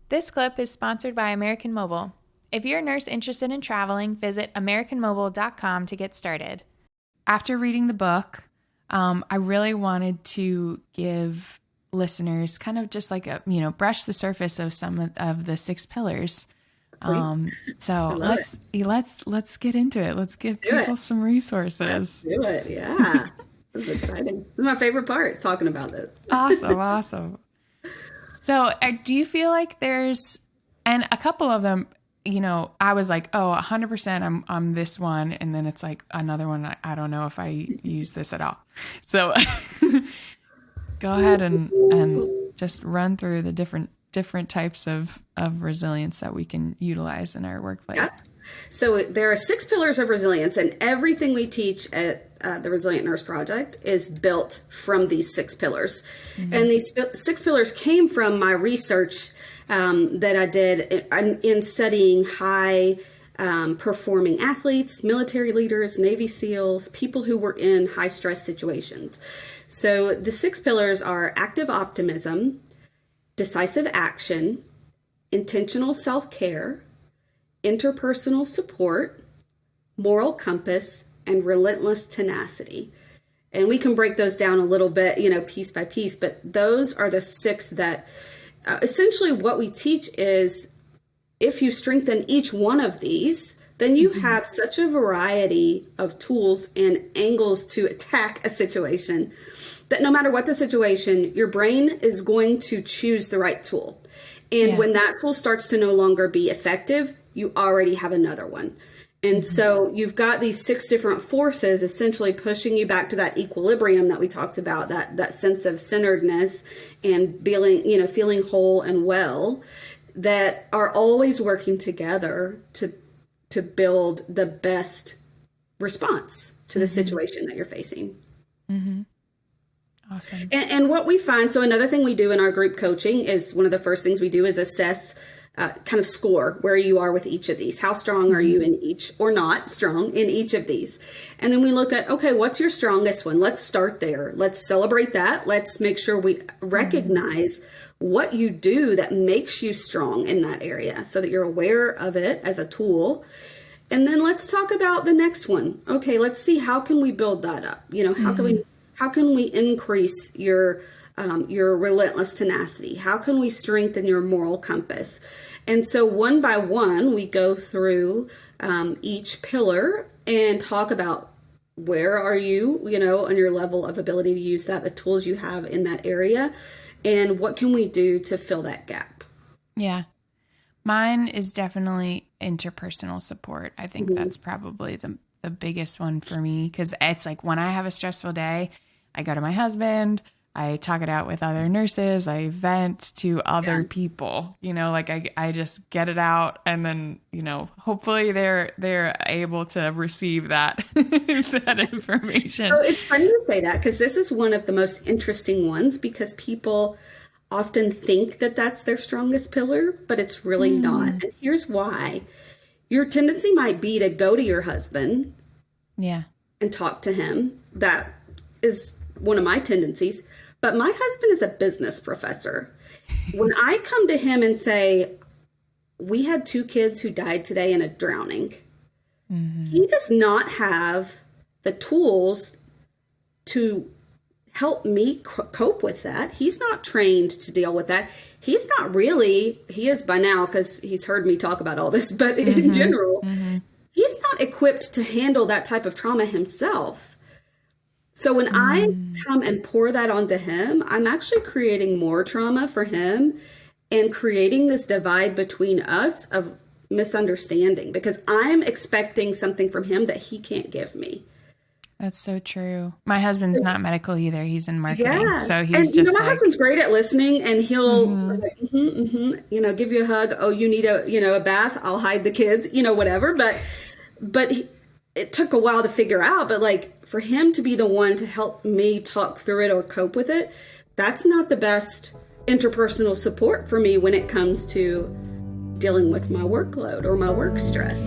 This clip is sponsored by American Mobile. If you're a nurse interested in traveling, visit americanmobile.com to get started. After reading the book, I really wanted to give listeners kind of just like brush the surface of some of the 6 pillars. So let's get into it. Let's give people some resources. Let's do it. Yeah. This is exciting. This is my favorite part, talking about this. Awesome. So do you feel like there's, and a couple of them, I was like, 100% I'm this one. And then it's like another one. I don't know if I use this at all. So go ahead and just run through the different types of resilience that we can utilize in our workplace. Yeah. So there are 6 pillars of resilience, and everything we teach at the Resilient Nurse Project is built from these 6 pillars. Mm-hmm. And these 6 pillars came from my research that I did in studying high performing athletes, military leaders, Navy SEALs, people who were in high stress situations. So the 6 pillars are active optimism, decisive action, intentional self-care, interpersonal support, moral compass, and relentless tenacity. And we can break those down a little bit, piece by piece, but those are the 6 that essentially what we teach is if you strengthen each one of these, then you have such a variety of tools and angles to attack a situation that no matter what the situation, your brain is going to choose the right tool. And when that tool starts to no longer be effective, you already have another one. And so you've got these 6 different forces essentially pushing you back to that equilibrium that we talked about, that sense of centeredness and feeling whole and well, that are always working together to build the best response to the situation that you're facing. Mm-hmm. Awesome. And what we find, so another thing we do in our group coaching is one of the first things we do is assess kind of score where you are with each of these. How strong are you in each, or not strong in each of these? And then we look at, okay, what's your strongest one? Let's start there. Let's celebrate that. Let's make sure we recognize what you do that makes you strong in that area so that you're aware of it as a tool. And then let's talk about the next one. Okay, let's see, how can we build that up? How can we increase your relentless tenacity? How can we strengthen your moral compass? And so one by one, we go through each pillar and talk about where are you, on your level of ability to use that, the tools you have in that area, and what can we do to fill that gap? Yeah. Mine is definitely interpersonal support. I think that's probably the biggest one for me, because it's like when I have a stressful day, I go to my husband, I talk it out with other nurses, I vent to other people, I just get it out, and then, hopefully they're able to receive that, that information. So it's funny you say that, because this is one of the most interesting ones, because people often think that that's their strongest pillar, but it's really not. And here's why. Your tendency might be to go to your husband and talk to him. That is one of my tendencies. But my husband is a business professor. When I come to him and say, we had 2 kids who died today in a drowning, he does not have the tools to help me cope with that. He's not trained to deal with that. He is by now, because he's heard me talk about all this, but in general, he's not equipped to handle that type of trauma himself. So when I come and pour that onto him, I'm actually creating more trauma for him and creating this divide between us of misunderstanding, because I'm expecting something from him that he can't give me. That's so true. My husband's not medical either. He's in marketing. Yeah. So he's my husband's great at listening, and he'll give you a hug. Oh, you need a bath. I'll hide the kids, whatever. But it took a while to figure out, but for him to be the one to help me talk through it or cope with it, that's not the best interpersonal support for me when it comes to dealing with my workload or my work stress.